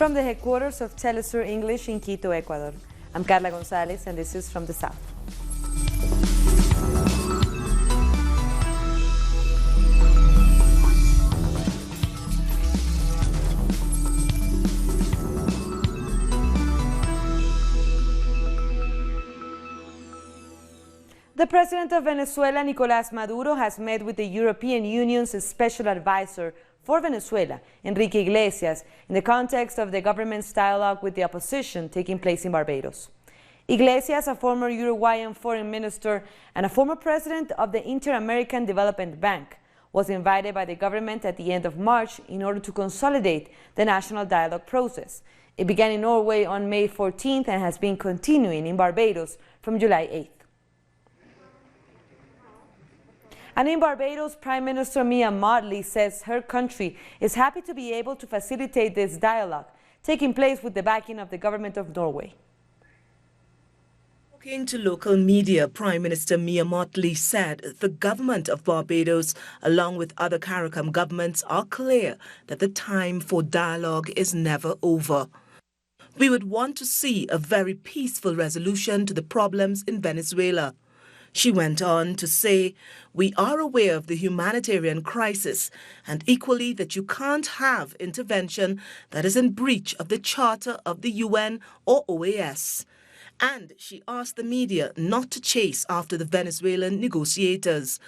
From the headquarters of Telesur English in Quito, Ecuador, I'm Carla Gonzalez, and this is From the South. The president of Venezuela, Nicolas Maduro, has met with the European Union's special advisor for Venezuela, Enrique Iglesias, in the context of the government's dialogue with the opposition taking place in Barbados. Iglesias, a former Uruguayan foreign minister and a former president of the Inter-American Development Bank, was invited by the government at the end of March in order to consolidate the national dialogue process. It began in Norway on May 14th and has been continuing in Barbados from July 8th. And in Barbados, Prime Minister Mia Mottley says her country is happy to be able to facilitate this dialogue, taking place with the backing of the government of Norway. Talking to local media, Prime Minister Mia Mottley said the government of Barbados, along with other CARICOM governments, are clear that the time for dialogue is never over. We would want to see a very peaceful resolution to the problems in Venezuela. She went on to say, we are aware of the humanitarian crisis and equally that you can't have intervention that is in breach of the Charter of the UN or OAS. And she asked the media not to chase after the Venezuelan negotiators.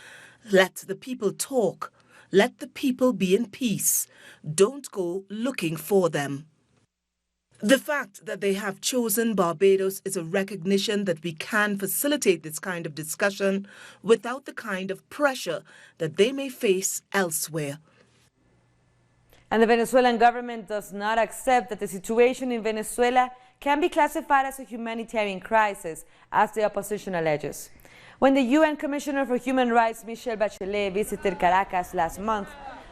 Let the people talk. Let the people be in peace. Don't go looking for them. The fact that they have chosen Barbados is a recognition that we can facilitate this kind of discussion without the kind of pressure that they may face elsewhere. And the Venezuelan government does not accept that the situation in Venezuela can be classified as a humanitarian crisis, as the opposition alleges. When the UN Commissioner for Human Rights, Michelle Bachelet, visited Caracas last month,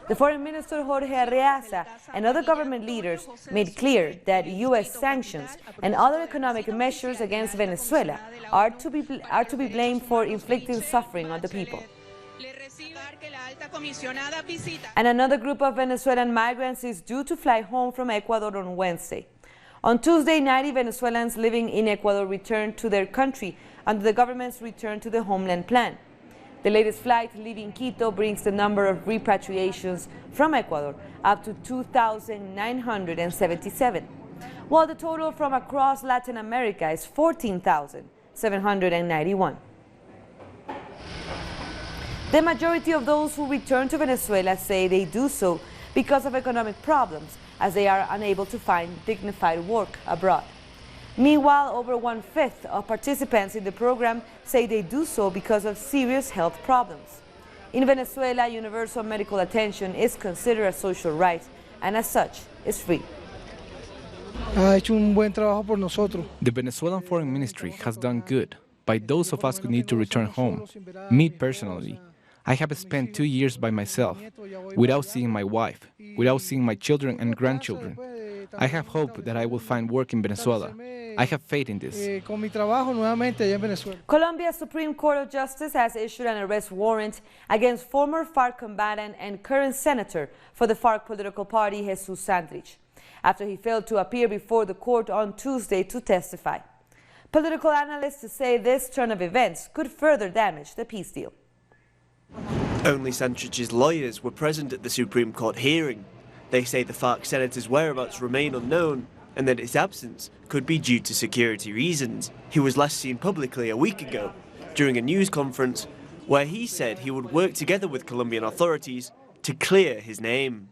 the Foreign Minister Jorge Arreaza and other government leaders made clear that U.S. sanctions and other economic measures against Venezuela are to be blamed for inflicting suffering on the people. And another group of Venezuelan migrants is due to fly home from Ecuador on Wednesday. On Tuesday, 90 Venezuelans living in Ecuador returned to their country under the government's Return to the Homeland plan. The latest flight leaving Quito brings the number of repatriations from Ecuador up to 2,977, while the total from across Latin America is 14,791. The majority of those who return to Venezuela say they do so because of economic problems, as they are unable to find dignified work abroad. Meanwhile, over 1/5 of participants in the program say they do so because of serious health problems. In Venezuela, universal medical attention is considered a social right and as such is free. The Venezuelan Foreign Ministry has done good by those of us who need to return home. Me personally, I have spent 2 years by myself, without seeing my wife, without seeing my children and grandchildren. I have hope that I will find work in Venezuela. I have faith in this. Colombia's Supreme Court of Justice has issued an arrest warrant against former FARC combatant and current senator for the FARC political party, Jesus Santrich, after he failed to appear before the court on Tuesday to testify. Political analysts say this turn of events could further damage the peace deal. Only Santrich's lawyers were present at the Supreme Court hearing. They say the FARC senator's whereabouts remain unknown and that his absence could be due to security reasons. He was last seen publicly a week ago during a news conference where he said he would work together with Colombian authorities to clear his name.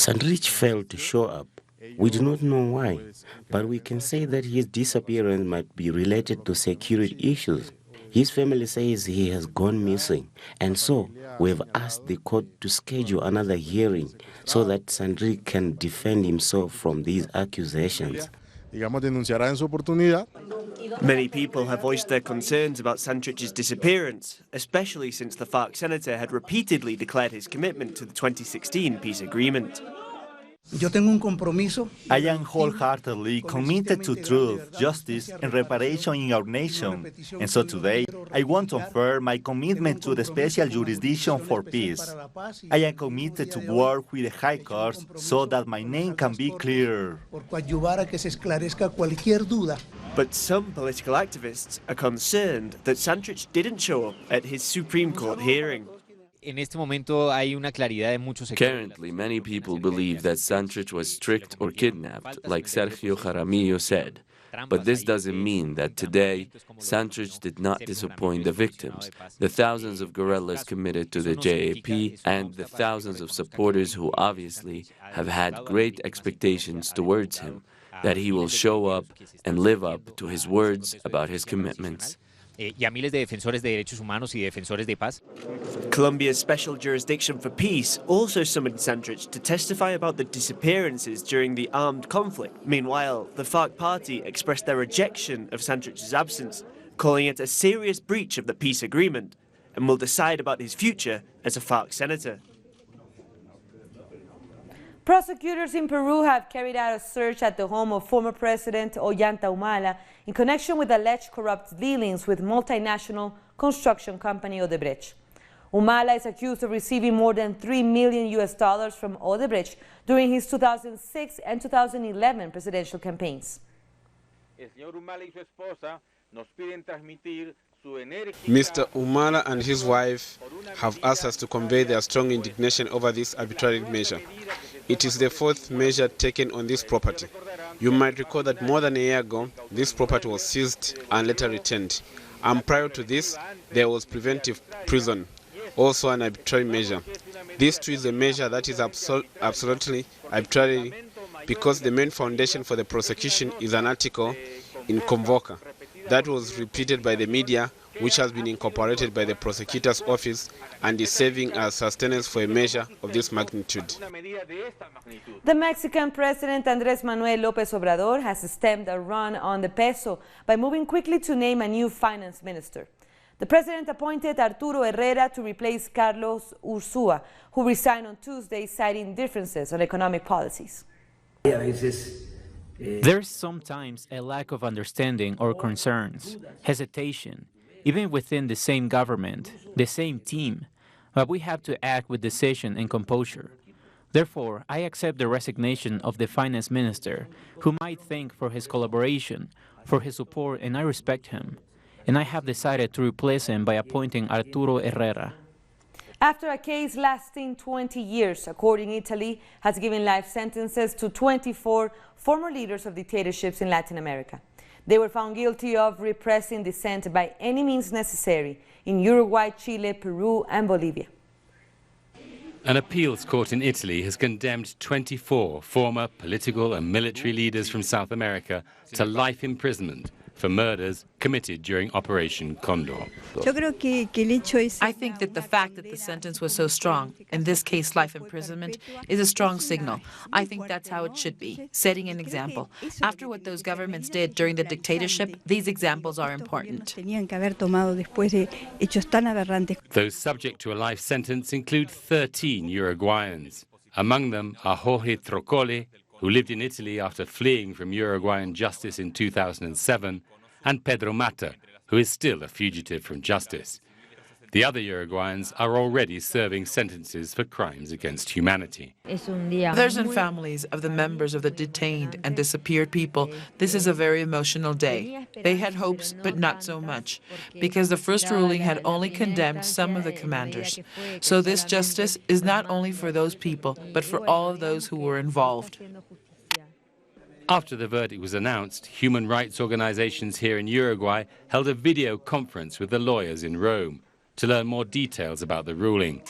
Santrich failed to show up. We do not know why, but we can say that his disappearance might be related to security issues. His family says he has gone missing, and so we have asked the court to schedule another hearing so that Santrich can defend himself from these accusations. Many people have voiced their concerns about Santrich's disappearance, especially since the FARC senator had repeatedly declared his commitment to the 2016 peace agreement. I am wholeheartedly committed to truth, justice, and reparation in our nation. And so today, I want to affirm my commitment to the Special Jurisdiction for Peace. I am committed to work with the High Courts so that my name can be clear. But some political activists are concerned that Santrich didn't show up at his Supreme Court hearing. Currently, many people believe that Santrich was tricked or kidnapped, like Sergio Jaramillo said. But this doesn't mean that today, Santrich did not disappoint the victims, the thousands of guerrillas committed to the JAP, and the thousands of supporters who obviously have had great expectations towards him, that he will show up and live up to his words about his commitments. Colombia's Special Jurisdiction for Peace also summoned Santrich to testify about the disappearances during the armed conflict. Meanwhile, the FARC party expressed their rejection of Santrich's absence, calling it a serious breach of the peace agreement, and will decide about his future as a FARC senator. Prosecutors in Peru have carried out a search at the home of former President Ollanta Humala in connection with alleged corrupt dealings with multinational construction company Odebrecht. Humala is accused of receiving more than $3 million from Odebrecht during his 2006 and 2011 presidential campaigns. Mr. Humala and his wife have asked us to convey their strong indignation over this arbitrary measure. It is the fourth measure taken on this property. You might recall that more than a year ago, this property was seized and later returned. And prior to this, there was preventive prison, also an arbitrary measure. This too is a measure that is absolutely arbitrary because the main foundation for the prosecution is an article in Convoca that was repeated by the media, which has been incorporated by the prosecutor's office and is serving as sustenance for a measure of this magnitude. The Mexican President Andrés Manuel López Obrador has stemmed a run on the peso by moving quickly to name a new finance minister. The president appointed Arturo Herrera to replace Carlos Ursúa, who resigned on Tuesday, citing differences on economic policies. There's sometimes a lack of understanding or concerns, hesitation, even within the same government, the same team, but we have to act with decision and composure. Therefore, I accept the resignation of the finance minister, whom I thank for his collaboration, for his support, and I respect him. And I have decided to replace him by appointing Arturo Herrera. After a case lasting 20 years, a court in Italy has given life sentences to 24 former leaders of dictatorships in Latin America. They were found guilty of repressing dissent by any means necessary in Uruguay, Chile, Peru, and Bolivia. An appeals court in Italy has condemned 24 former political and military leaders from South America to life imprisonment for murders committed during Operation Condor. I think that the fact that the sentence was so strong, in this case life imprisonment, is a strong signal. I think that's how it should be, setting an example. After what those governments did during the dictatorship, these examples are important. Those subject to a life sentence include 13 Uruguayans. Among them are Jorge Trocoli, who lived in Italy after fleeing from Uruguayan justice in 2007, and Pedro Mata, who is still a fugitive from justice. The other Uruguayans are already serving sentences for crimes against humanity. Those in families of the members of the detained and disappeared people, this is a very emotional day. They had hopes, but not so much, because the first ruling had only condemned some of the commanders. So this justice is not only for those people, but for all of those who were involved. After the verdict was announced, human rights organizations here in Uruguay held a video conference with the lawyers in Rome to learn more details about the ruling.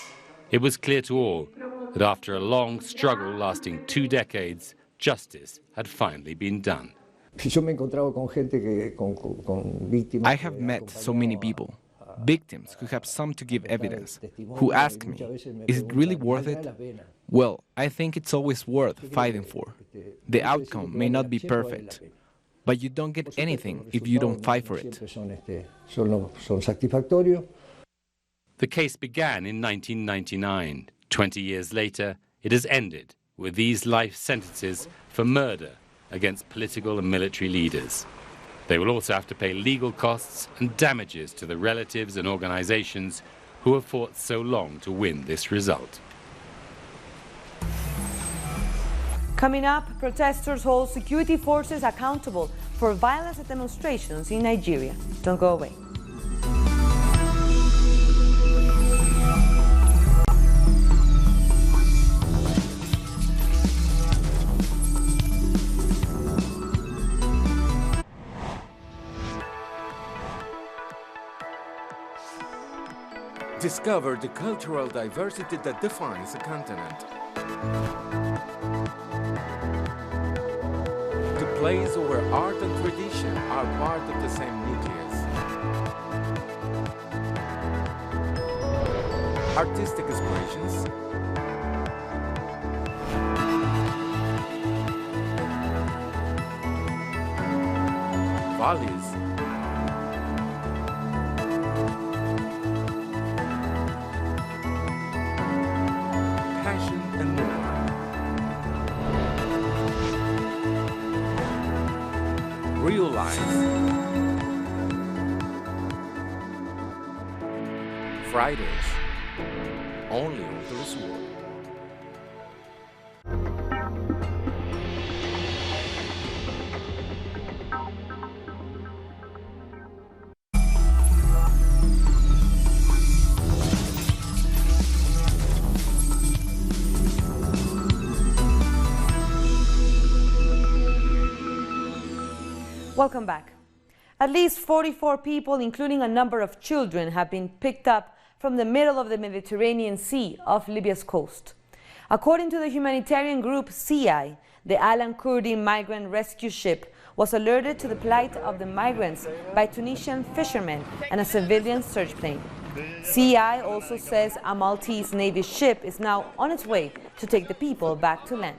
It was clear to all that after a long struggle lasting 2 decades, justice had finally been done. I have met so many people, victims who have some to give evidence, who ask me, is it really worth it? Well, I think it's always worth fighting for. The outcome may not be perfect, but you don't get anything if you don't fight for it. The case began in 1999. 20 years later, it has ended with these life sentences for murder against political and military leaders. They will also have to pay legal costs and damages to the relatives and organizations who have fought so long to win this result. Coming up, protesters hold security forces accountable for violence at demonstrations in Nigeria. Don't go away. Discover the cultural diversity that defines a continent. The place where art and tradition are part of the same nucleus. Artistic expressions, values, passion, and more. Real life. Fridays, only on this world. Welcome back. At least 44 people, including a number of children, have been picked up from the middle of the Mediterranean Sea off Libya's coast. According to the humanitarian group CI, the Alan Kurdi migrant rescue ship was alerted to the plight of the migrants by Tunisian fishermen and a civilian search plane. CI also says a Maltese Navy ship is now on its way to take the people back to land.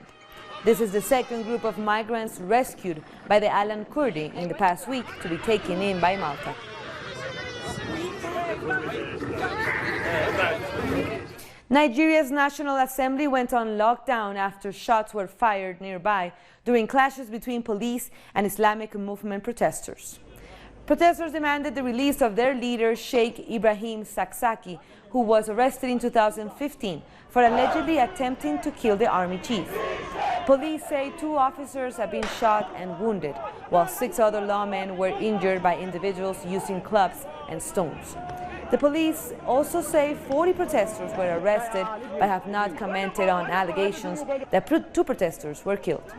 This is the second group of migrants rescued by the Alan Kurdi in the past week to be taken in by Malta. Nigeria's National Assembly went on lockdown after shots were fired nearby during clashes between police and Islamic movement protesters. Protesters demanded the release of their leader, Sheikh Ibrahim Saksaki, who was arrested in 2015 for allegedly attempting to kill the army chief. Police say 2 officers have been shot and wounded, while 6 other lawmen were injured by individuals using clubs and stones. The police also say 40 protesters were arrested but have not commented on allegations that 2 protesters were killed.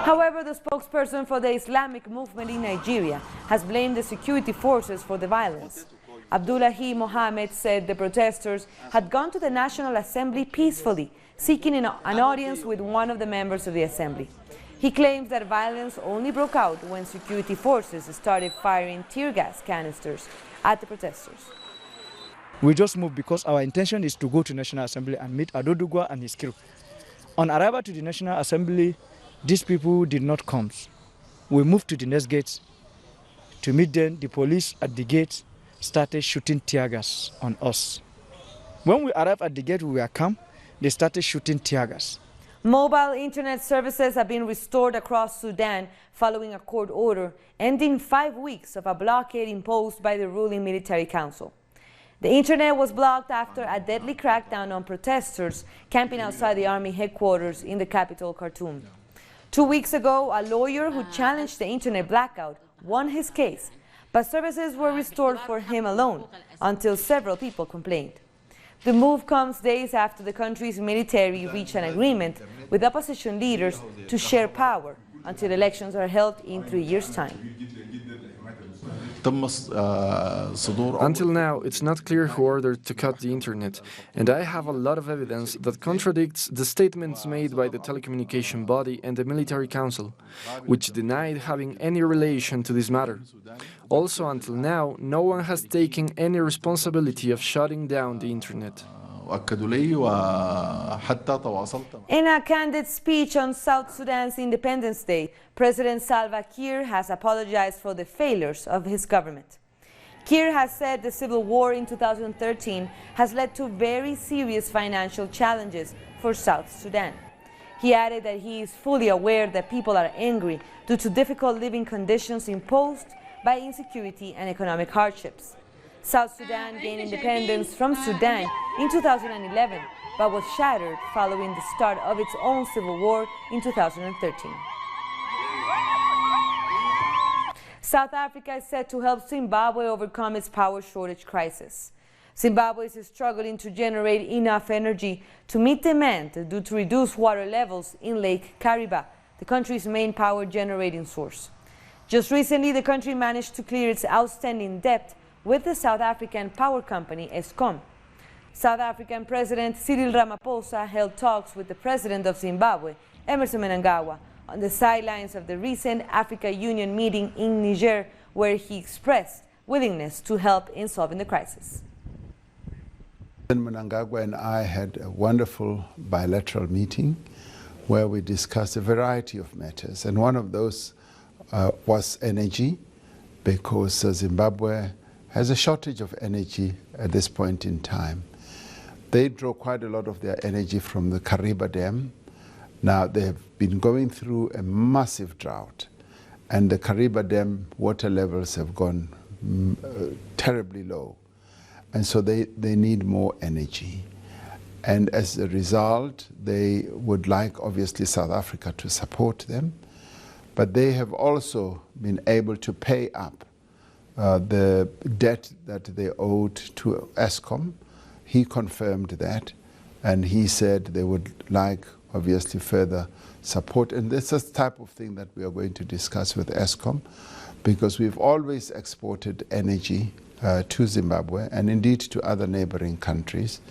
However, the spokesperson for the Islamic movement in Nigeria has blamed the security forces for the violence. Abdullahi Mohammed said the protesters had gone to the National Assembly peacefully, seeking an audience with one of the members of the Assembly. He claims that violence only broke out when security forces started firing tear gas canisters at the protesters. We just moved because our intention is to go to National Assembly and meet Adodugwa and his crew. On arrival to the National Assembly, these people did not come. We moved to the next gate to meet them. The police at the gate started shooting tear gas on us. When we arrived at the gate, we were calm. They started shooting tear gas. Mobile internet services have been restored across Sudan following a court order ending 5 weeks of a blockade imposed by the ruling military council. The internet was blocked after a deadly crackdown on protesters camping outside the army headquarters in the capital, Khartoum. 2 weeks ago, a lawyer who challenged the internet blackout won his case, but services were restored for him alone until several people complained. The move comes days after the country's military reached an agreement with opposition leaders to share power until elections are held in 3 years' time. Until now, it's not clear who ordered to cut the internet, and I have a lot of evidence that contradicts the statements made by the telecommunication body and the military council, which denied having any relation to this matter. Also, until now, no one has taken any responsibility of shutting down the internet. In a candid speech on South Sudan's Independence Day, President Salva Kiir has apologized for the failures of his government. Kiir has said the civil war in 2013 has led to very serious financial challenges for South Sudan. He added that he is fully aware that people are angry due to difficult living conditions imposed by insecurity and economic hardships. South Sudan gained independence from Sudan in 2011, but was shattered following the start of its own civil war in 2013. South Africa is set to help Zimbabwe overcome its power shortage crisis. Zimbabwe is struggling to generate enough energy to meet demand due to reduced water levels in Lake Kariba, the country's main power generating source. Just recently, the country managed to clear its outstanding debt with the South African power company Eskom. South African President Cyril Ramaphosa held talks with the President of Zimbabwe, Emmerson Mnangagwa, on the sidelines of the recent Africa Union meeting in Niger, where he expressed willingness to help in solving the crisis. Mnangagwa and I had a wonderful bilateral meeting where we discussed a variety of matters, and one of those was energy, because Zimbabwe has a shortage of energy at this point in time. They draw quite a lot of their energy from the Kariba Dam. Now they have been going through a massive drought, and the Kariba Dam water levels have gone terribly low, and so they need more energy. And as a result, they would like, obviously, South Africa to support them, but they have also been able to pay up the debt that they owed to Eskom. He confirmed that, and he said they would like, obviously, further support. And this is the type of thing that we are going to discuss with Eskom, because we've always exported energy to Zimbabwe and indeed to other neighboring countries.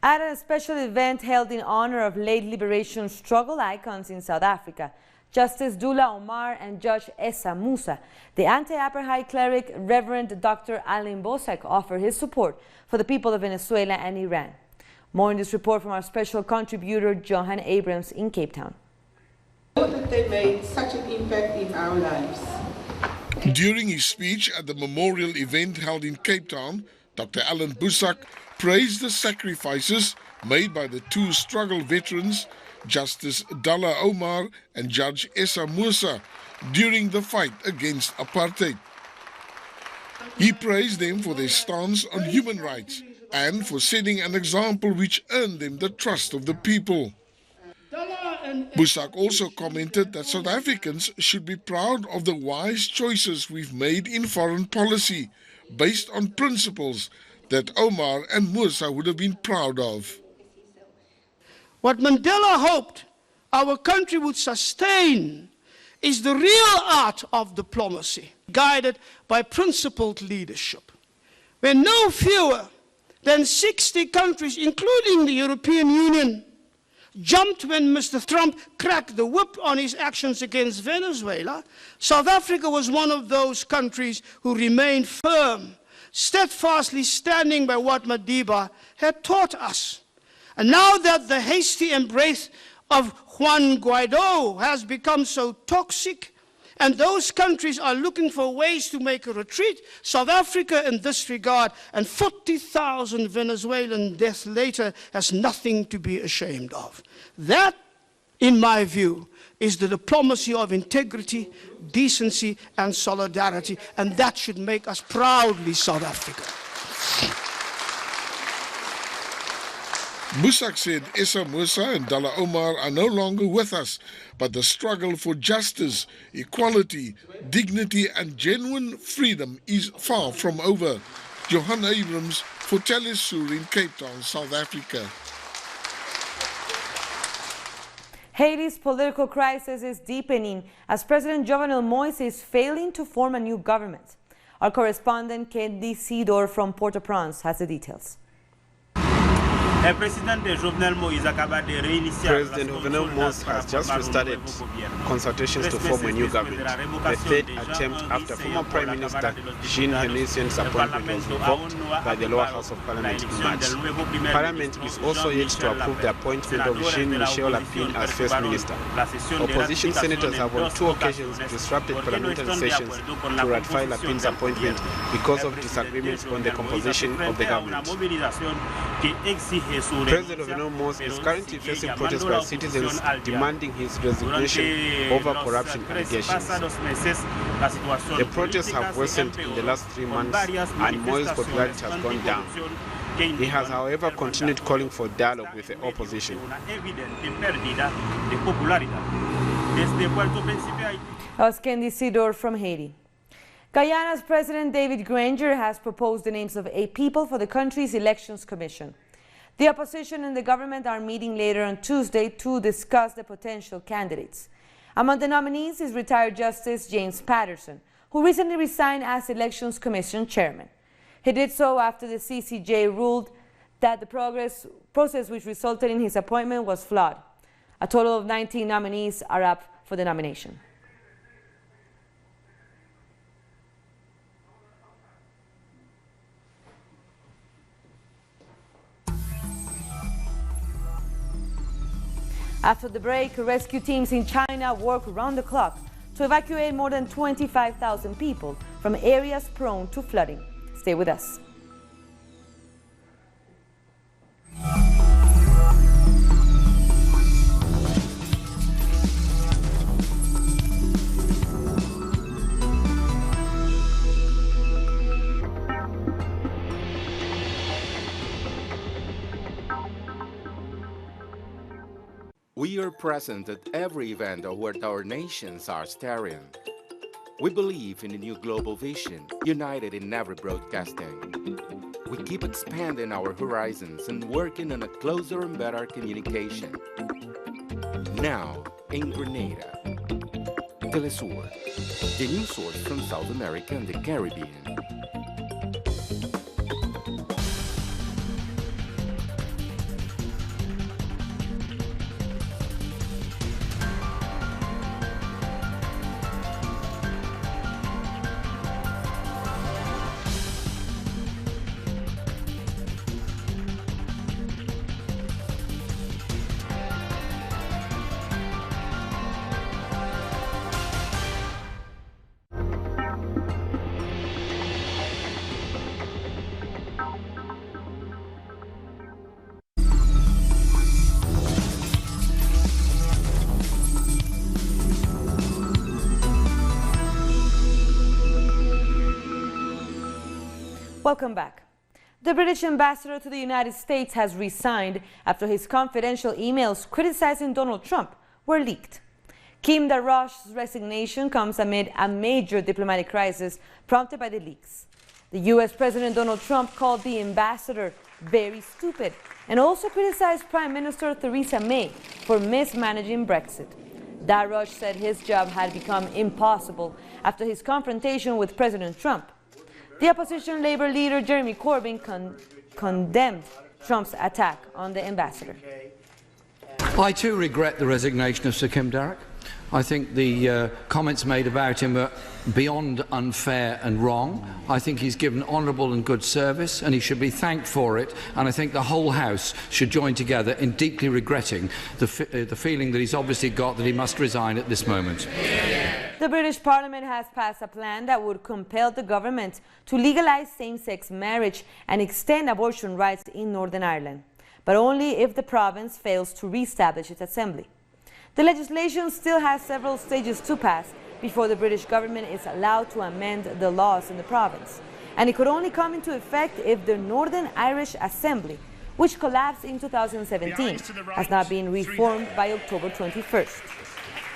At a special event held in honor of late liberation struggle icons in South Africa, Justice Dula Omar and Judge Essa Musa, the anti-apartheid cleric Reverend Dr. Alain Bosek offered his support for the people of Venezuela and Iran. More in this report from our special contributor, Johan Abrams in Cape Town. That they made such an impact in our lives. During his speech at the memorial event held in Cape Town, Dr. Alain Bosek praised the sacrifices made by the two struggle veterans, Justice Dula Omar and Judge Essa Musa, during the fight against apartheid. He praised them for their stance on human rights and for setting an example which earned them the trust of the people. Bosek also commented that South Africans should be proud of the wise choices we've made in foreign policy, based on principles that Omar and Musa would have been proud of. What Mandela hoped our country would sustain is the real art of diplomacy, guided by principled leadership, where no fewer than 60 countries, including the European Union, jumped when Mr. Trump cracked the whip on his actions against Venezuela. South Africa was one of those countries who remained firm, steadfastly standing by what Madiba had taught us. And now that the hasty embrace of Juan Guaido has become so toxic, and those countries are looking for ways to make a retreat, South Africa in this regard, and 40,000 Venezuelan deaths later, has nothing to be ashamed of. That, in my view, is the diplomacy of integrity, decency, and solidarity, and that should make us proudly South Africa. Bosek said Essa Musa and Dula Omar are no longer with us, but the struggle for justice, equality, dignity and genuine freedom is far from over. Johan Abrams for Telesur in Cape Town, South Africa. Haiti's political crisis is deepening as President Jovenel Moïse is failing to form a new government. Our correspondent Kendi Sidor from Port-au-Prince has the details. President Jovenel Moïse has just restarted consultations to form a new government, the third attempt after former Prime Minister Jean Hennessy's appointment was revoked by the lower house of Parliament in March. Parliament is also yet to approve the appointment of Jean-Michel Lapine as First Minister. Opposition senators have on 2 occasions disrupted parliamentary sessions to ratify Lapine's appointment because of disagreements on the composition of the government. President Jovenel Moïse is currently facing protests by citizens demanding his resignation over corruption allegations. The protests have worsened in the last 3 months and Moïse's popularity has gone down. He has, however, continued calling for dialogue with the opposition. That was Candy Sidor from Haiti. Guyana's President David Granger has proposed the names of 8 people for the country's Elections Commission. The opposition and the government are meeting later on Tuesday to discuss the potential candidates. Among the nominees is retired Justice James Patterson, who recently resigned as Elections Commission chairman. He did so after the CCJ ruled that the process which resulted in his appointment was flawed. A total of 19 nominees are up for the nomination. After the break, rescue teams in China work around the clock to evacuate more than 25,000 people from areas prone to flooding. Stay with us. We are present at every event where our nations are staring. We believe in a new global vision, united in every broadcasting. We keep expanding our horizons and working on a closer and better communication. Now, in Grenada, Telesur, the news source from South America and the Caribbean. Welcome back. The British ambassador to the United States has resigned after his confidential emails criticizing Donald Trump were leaked. Kim Darroch's resignation comes amid a major diplomatic crisis prompted by the leaks. The U.S. President Donald Trump called the ambassador very stupid and also criticized Prime Minister Theresa May for mismanaging Brexit. Darroch said his job had become impossible after his confrontation with President Trump. The opposition Labour leader Jeremy Corbyn condemned Trump's attack on the ambassador. I too regret the resignation of Sir Kim Darroch. I think the comments made about him are beyond unfair and wrong. I think he's given honourable and good service and he should be thanked for it, and I think the whole House should join together in deeply regretting the feeling that he's obviously got that he must resign at this moment. The British Parliament has passed a plan that would compel the government to legalise same-sex marriage and extend abortion rights in Northern Ireland, but only if the province fails to re-establish its assembly. The legislation still has several stages to pass before the British government is allowed to amend the laws in the province, and it could only come into effect if the Northern Irish Assembly, which collapsed in 2017, has not been reformed by October 21st.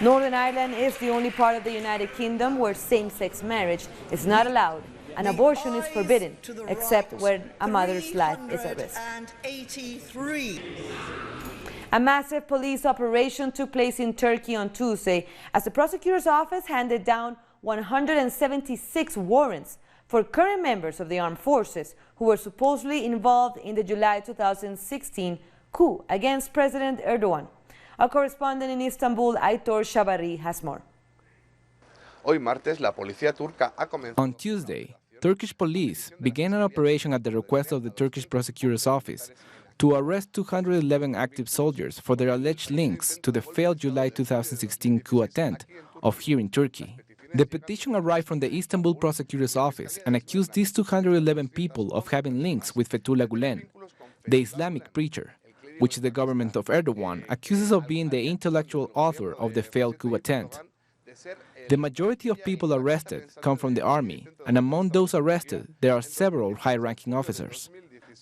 Northern Ireland is the only part of the United Kingdom where same-sex marriage is not allowed and abortion is forbidden, except when a mother's life is at risk. A massive police operation took place in Turkey on Tuesday as the prosecutor's office handed down 176 warrants for current members of the armed forces who were supposedly involved in the July 2016 coup against President Erdogan. Our correspondent in Istanbul, Aitor Shabarri, has more. On Tuesday, Turkish police began an operation at the request of the Turkish prosecutor's office to arrest 211 active soldiers for their alleged links to the failed July 2016 coup attempt of here in Turkey. The petition arrived from the Istanbul prosecutor's office and accused these 211 people of having links with Fethullah Gulen, the Islamic preacher, which the government of Erdogan accuses of being the intellectual author of the failed coup attempt. The majority of people arrested come from the army, and among those arrested, there are several high-ranking officers.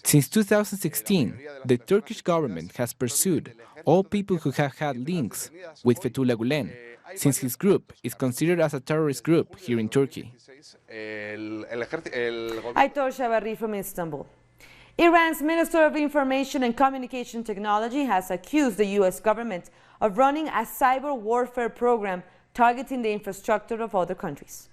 Since 2016, the Turkish government has pursued all people who have had links with Fethullah Gulen, since his group is considered as a terrorist group here in Turkey. Aitor Shabarri from Istanbul. Iran's Minister of Information and Communication Technology has accused the U.S. government of running a cyber warfare program targeting the infrastructure of other countries.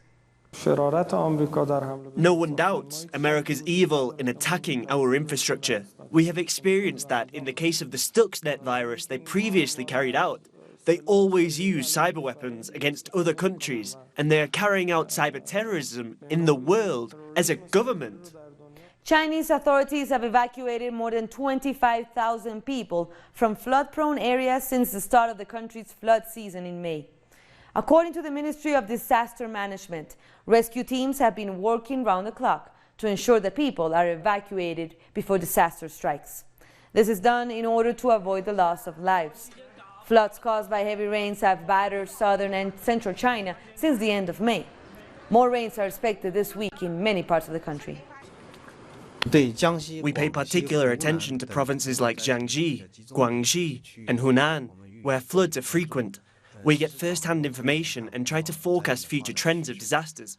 No one doubts America's evil in attacking our infrastructure. We have experienced that in the case of the Stuxnet virus they previously carried out. They always use cyber weapons against other countries, and they are carrying out cyber terrorism in the world as a government. Chinese authorities have evacuated more than 25,000 people from flood-prone areas since the start of the country's flood season in May. According to the Ministry of Disaster Management, rescue teams have been working round the clock to ensure that people are evacuated before disaster strikes. This is done in order to avoid the loss of lives. Floods caused by heavy rains have battered southern and central China since the end of May. More rains are expected this week in many parts of the country. We pay particular attention to provinces like Jiangxi, Guangxi, and Hunan, where floods are frequent. We get first-hand information and try to forecast future trends of disasters.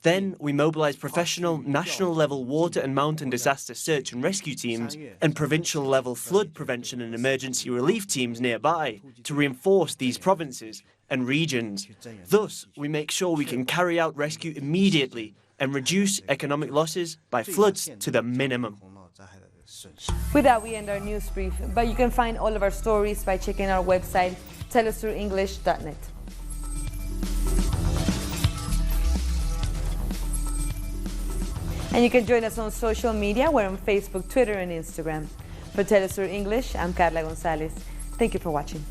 Then we mobilize professional, national-level water and mountain disaster search and rescue teams and provincial-level flood prevention and emergency relief teams nearby to reinforce these provinces and regions. Thus, we make sure we can carry out rescue immediately and reduce economic losses by floods to the minimum. With that, we end our news brief, but you can find all of our stories by checking our website, telesurenglish.net. And you can join us on social media. We're on Facebook, Twitter, and Instagram. For Telesur English, I'm Carla Gonzalez. Thank you for watching.